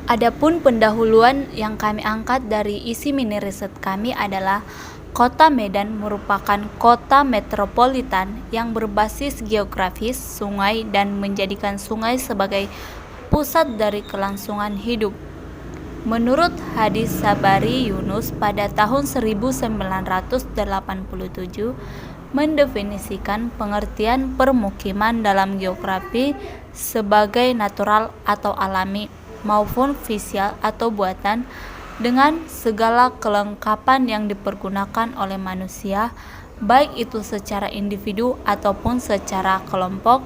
Adapun pendahuluan yang kami angkat dari isi mini riset kami adalah Kota Medan merupakan kota metropolitan yang berbasis geografis sungai dan menjadikan sungai sebagai pusat dari kelangsungan hidup. Menurut Hadis Sabari Yunus pada tahun 1987 mendefinisikan pengertian permukiman dalam geografi sebagai natural atau alami maupun fisial atau buatan dengan segala kelengkapan yang dipergunakan oleh manusia, baik itu secara individu ataupun secara kelompok,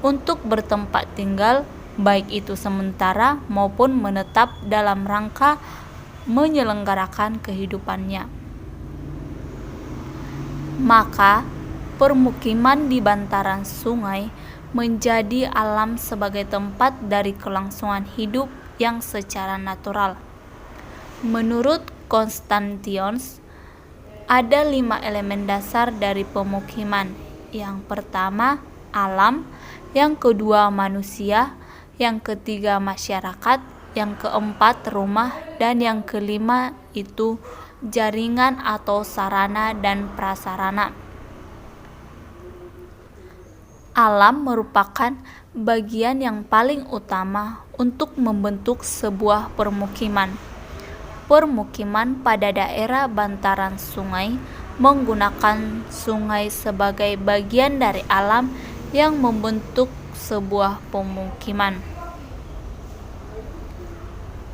untuk bertempat tinggal, baik itu sementara maupun menetap dalam rangka menyelenggarakan kehidupannya. Maka, permukiman di bantaran sungai menjadi alam sebagai tempat dari kelangsungan hidup yang secara natural. Menurut Konstantinos, ada 5 elemen dasar dari pemukiman. Yang pertama, alam, yang kedua manusia, yang ketiga masyarakat, yang keempat rumah, dan yang kelima itu jaringan atau sarana dan prasarana. Alam merupakan bagian yang paling utama untuk membentuk sebuah permukiman. Permukiman pada daerah bantaran sungai menggunakan sungai sebagai bagian dari alam yang membentuk sebuah pemukiman.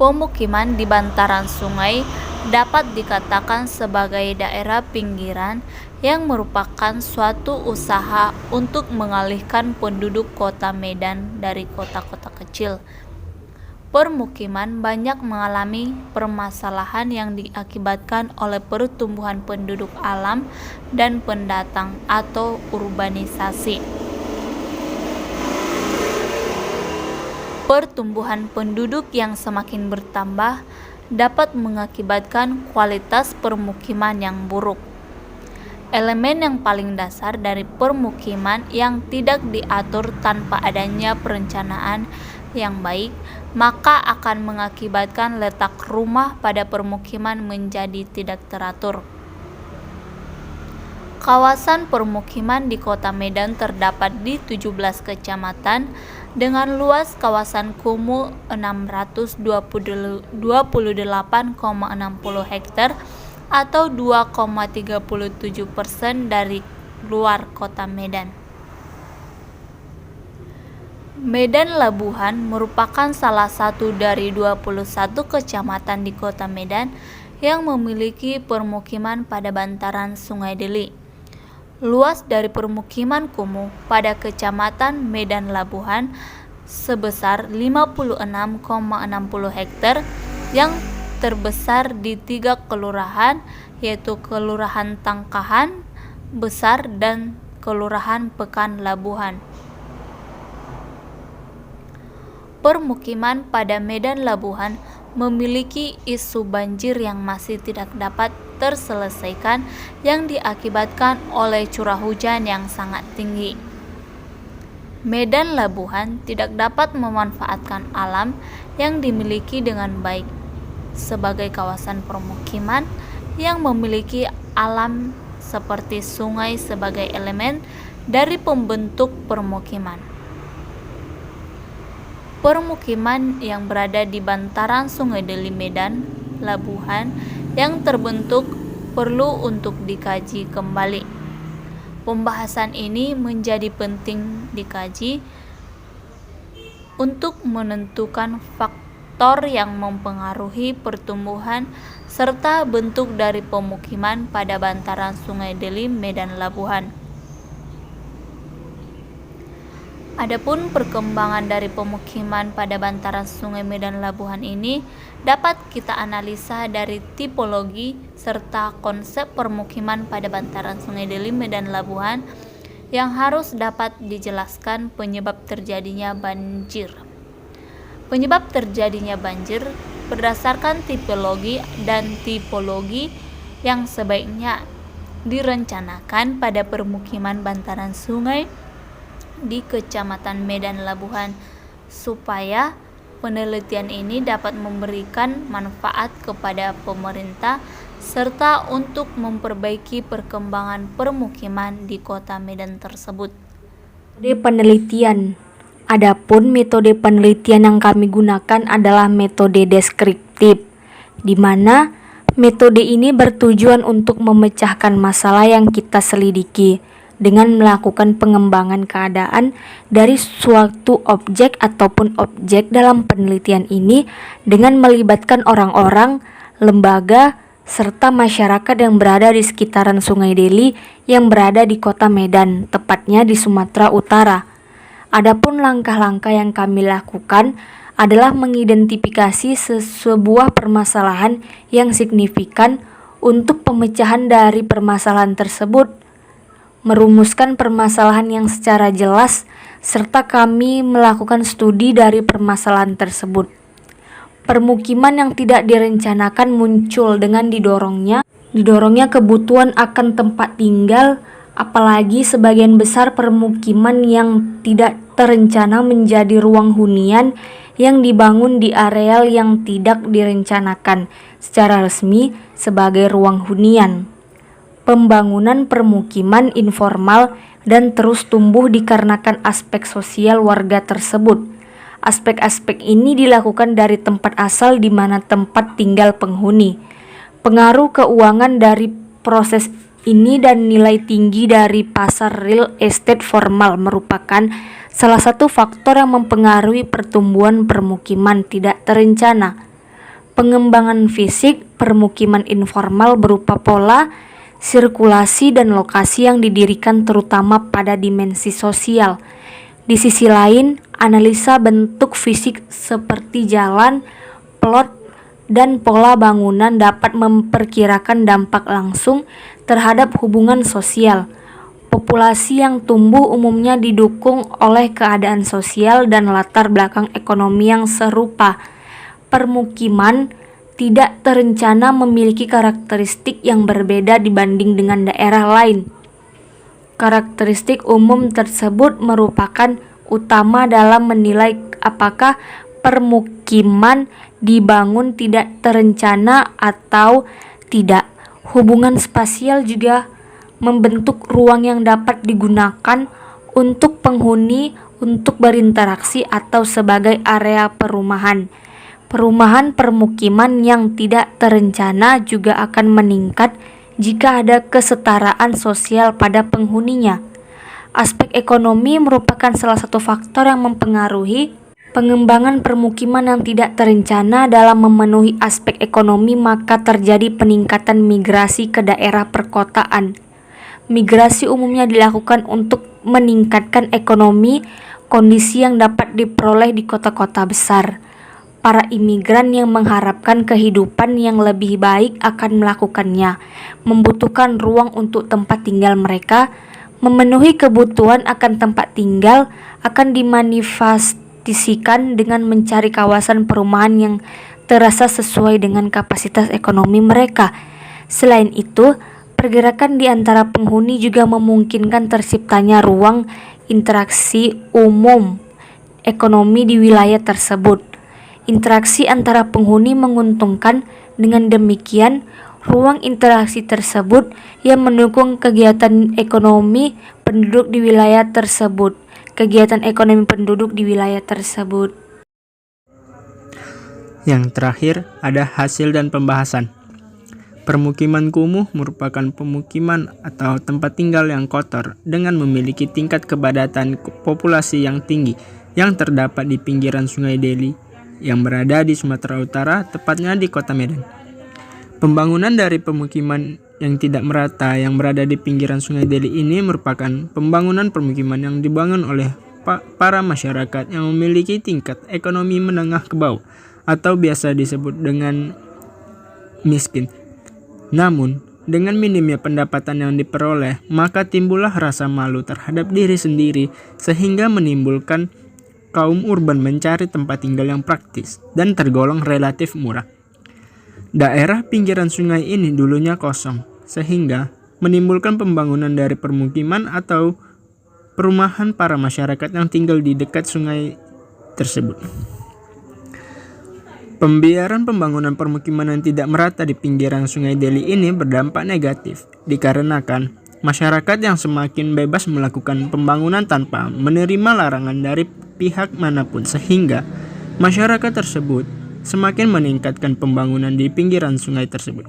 Pemukiman di bantaran sungai dapat dikatakan sebagai daerah pinggiran yang merupakan suatu usaha untuk mengalihkan penduduk kota Medan dari kota-kota kecil. Permukiman banyak mengalami permasalahan yang diakibatkan oleh pertumbuhan penduduk alam dan pendatang atau urbanisasi. Pertumbuhan penduduk yang semakin bertambah dapat mengakibatkan kualitas permukiman yang buruk. Elemen yang paling dasar dari permukiman yang tidak diatur tanpa adanya perencanaan yang baik, maka akan mengakibatkan letak rumah pada permukiman menjadi tidak teratur. Kawasan permukiman di Kota Medan terdapat di 17 kecamatan dengan luas kawasan kumuh 628,60 hektar atau 2,37% dari luar Kota Medan. Medan Labuhan merupakan salah satu dari 21 kecamatan di Kota Medan yang memiliki permukiman pada bantaran Sungai Deli. Luas dari permukiman kumuh pada Kecamatan Medan Labuhan sebesar 56,60 hektar yang terbesar di 3 kelurahan, yaitu Kelurahan Tangkahan Besar dan Kelurahan Pekan Labuhan. Permukiman pada Medan Labuhan memiliki isu banjir yang masih tidak dapat terselesaikan yang diakibatkan oleh curah hujan yang sangat tinggi. Medan Labuhan tidak dapat memanfaatkan alam yang dimiliki dengan baik sebagai kawasan permukiman yang memiliki alam seperti sungai sebagai elemen dari pembentuk permukiman. Permukiman yang berada di bantaran Sungai Deli Medan Labuhan yang terbentuk perlu untuk dikaji kembali. Pembahasan ini menjadi penting dikaji untuk menentukan faktor yang mempengaruhi pertumbuhan serta bentuk dari pemukiman pada bantaran Sungai Deli Medan Labuhan. Adapun perkembangan dari pemukiman pada bantaran Sungai Medan Labuhan ini dapat kita analisa dari tipologi serta konsep permukiman pada bantaran Sungai Deli Medan Labuhan yang harus dapat dijelaskan penyebab terjadinya banjir. Penyebab terjadinya banjir berdasarkan tipologi dan tipologi yang sebaiknya direncanakan pada permukiman bantaran sungai di Kecamatan Medan Labuhan supaya penelitian ini dapat memberikan manfaat kepada pemerintah serta untuk memperbaiki perkembangan permukiman di Kota Medan tersebut. Metode penelitian. Adapun metode penelitian yang kami gunakan adalah metode deskriptif, di mana metode ini bertujuan untuk memecahkan masalah yang kita selidiki dengan melakukan pengembangan keadaan dari suatu objek ataupun objek dalam penelitian ini dengan melibatkan orang-orang, lembaga, serta masyarakat yang berada di sekitaran Sungai Deli yang berada di Kota Medan, tepatnya di Sumatera Utara. Adapun langkah-langkah yang kami lakukan adalah mengidentifikasi sebuah permasalahan yang signifikan untuk pemecahan dari permasalahan tersebut, merumuskan permasalahan yang secara jelas, serta kami melakukan studi dari permasalahan tersebut. Permukiman yang tidak direncanakan muncul dengan didorongnya kebutuhan akan tempat tinggal, apalagi sebagian besar permukiman yang tidak terencana menjadi ruang hunian yang dibangun di areal yang tidak direncanakan secara resmi sebagai ruang hunian. Pembangunan permukiman informal dan terus tumbuh dikarenakan aspek sosial warga tersebut. Aspek-aspek ini dilakukan dari tempat asal di mana tempat tinggal penghuni. Pengaruh keuangan dari proses ini dan nilai tinggi dari pasar real estate formal merupakan salah satu faktor yang mempengaruhi pertumbuhan permukiman tidak terencana. Pengembangan fisik permukiman informal berupa pola, sirkulasi, dan lokasi yang didirikan terutama pada dimensi sosial. Di sisi lain, analisa bentuk fisik seperti jalan, plot, dan pola bangunan dapat memperkirakan dampak langsung terhadap hubungan sosial. Populasi yang tumbuh umumnya didukung oleh keadaan sosial dan latar belakang ekonomi yang serupa. Permukiman tidak terencana memiliki karakteristik yang berbeda dibanding dengan daerah lain. Karakteristik umum tersebut merupakan utama dalam menilai apakah permukiman dibangun tidak terencana atau tidak. Hubungan spasial juga membentuk ruang yang dapat digunakan untuk penghuni untuk berinteraksi atau sebagai area perumahan. Perumahan permukiman yang tidak terencana juga akan meningkat jika ada kesetaraan sosial pada penghuninya. Aspek ekonomi merupakan salah satu faktor yang mempengaruhi pengembangan permukiman yang tidak terencana. Dalam memenuhi aspek ekonomi, maka terjadi peningkatan migrasi ke daerah perkotaan. Migrasi umumnya dilakukan untuk meningkatkan ekonomi, kondisi yang dapat diperoleh di kota-kota besar. Para imigran yang mengharapkan kehidupan yang lebih baik akan melakukannya, membutuhkan ruang untuk tempat tinggal mereka. Memenuhi kebutuhan akan tempat tinggal akan dimanifestasikan dengan mencari kawasan perumahan yang terasa sesuai dengan kapasitas ekonomi mereka. Selain itu, pergerakan di antara penghuni juga memungkinkan terciptanya ruang interaksi umum ekonomi di wilayah tersebut. Interaksi antara penghuni menguntungkan. Dengan demikian, ruang interaksi tersebut yang mendukung kegiatan ekonomi penduduk di wilayah tersebut. Yang terakhir ada hasil dan pembahasan. Permukiman kumuh merupakan pemukiman atau tempat tinggal yang kotor dengan memiliki tingkat kepadatan populasi yang tinggi yang terdapat di pinggiran Sungai Deli yang berada di Sumatera Utara, tepatnya di Kota Medan. Pembangunan dari pemukiman yang tidak merata yang berada di pinggiran Sungai Deli ini merupakan pembangunan permukiman yang dibangun oleh para masyarakat yang memiliki tingkat ekonomi menengah ke bawah atau biasa disebut dengan miskin. Namun, dengan minimnya pendapatan yang diperoleh, maka timbullah rasa malu terhadap diri sendiri sehingga menimbulkan kaum urban mencari tempat tinggal yang praktis dan tergolong relatif murah. Daerah pinggiran sungai ini dulunya kosong, sehingga menimbulkan pembangunan dari permukiman atau perumahan para masyarakat yang tinggal di dekat sungai tersebut. Pembiaran pembangunan permukiman yang tidak merata di pinggiran Sungai Deli ini berdampak negatif dikarenakan masyarakat yang semakin bebas melakukan pembangunan tanpa menerima larangan dari pihak manapun, sehingga masyarakat tersebut semakin meningkatkan pembangunan di pinggiran sungai tersebut.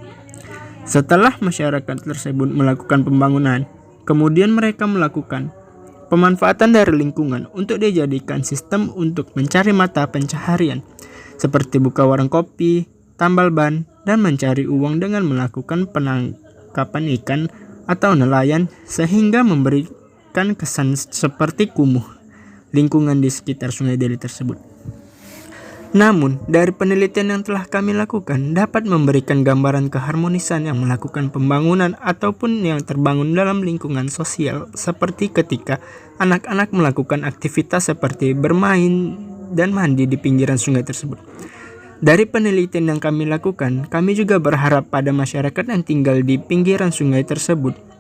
Setelah masyarakat tersebut melakukan pembangunan, kemudian mereka melakukan pemanfaatan dari lingkungan untuk dijadikan sistem untuk mencari mata pencaharian, seperti buka warung kopi, tambal ban, dan mencari uang dengan melakukan penangkapan ikan atau nelayan, sehingga memberikan kesan seperti kumuh lingkungan di sekitar Sungai Deli tersebut. Namun, dari penelitian yang telah kami lakukan dapat memberikan gambaran keharmonisan yang melakukan pembangunan ataupun yang terbangun dalam lingkungan sosial, seperti ketika anak-anak melakukan aktivitas seperti bermain dan mandi di pinggiran sungai tersebut. Dari penelitian yang kami lakukan, kami juga berharap pada masyarakat yang tinggal di pinggiran sungai tersebut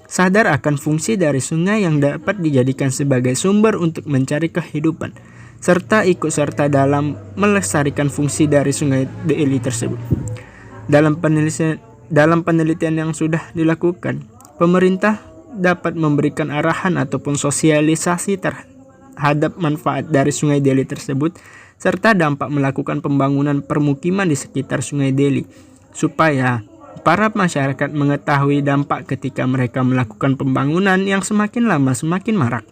sadar akan fungsi dari sungai yang dapat dijadikan sebagai sumber untuk mencari kehidupan, serta ikut serta dalam melestarikan fungsi dari Sungai Deli tersebut. Dalam penelitian yang sudah dilakukan, pemerintah dapat memberikan arahan ataupun sosialisasi terhadap manfaat dari Sungai Deli tersebut, serta dampak melakukan pembangunan permukiman di sekitar Sungai Deli, supaya para masyarakat mengetahui dampak ketika mereka melakukan pembangunan yang semakin lama semakin marak.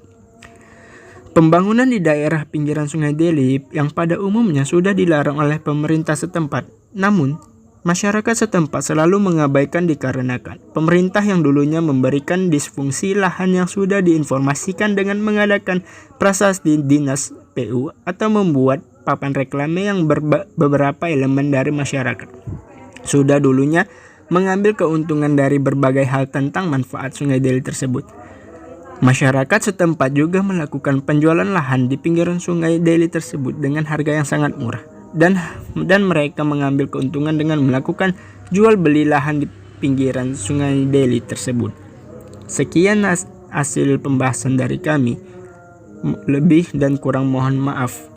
Pembangunan di daerah pinggiran Sungai Deli yang pada umumnya sudah dilarang oleh pemerintah setempat. Namun, masyarakat setempat selalu mengabaikan dikarenakan pemerintah yang dulunya memberikan disfungsi lahan yang sudah diinformasikan dengan mengadakan prasasti dinas PU atau membuat papan reklame yang beberapa elemen dari masyarakat sudah dulunya mengambil keuntungan dari berbagai hal tentang manfaat Sungai Deli tersebut. Masyarakat setempat juga melakukan penjualan lahan di pinggiran Sungai Deli tersebut dengan harga yang sangat murah, dan mereka mengambil keuntungan dengan melakukan jual beli lahan di pinggiran Sungai Deli tersebut. Sekian hasil pembahasan dari kami. Lebih dan kurang mohon maaf.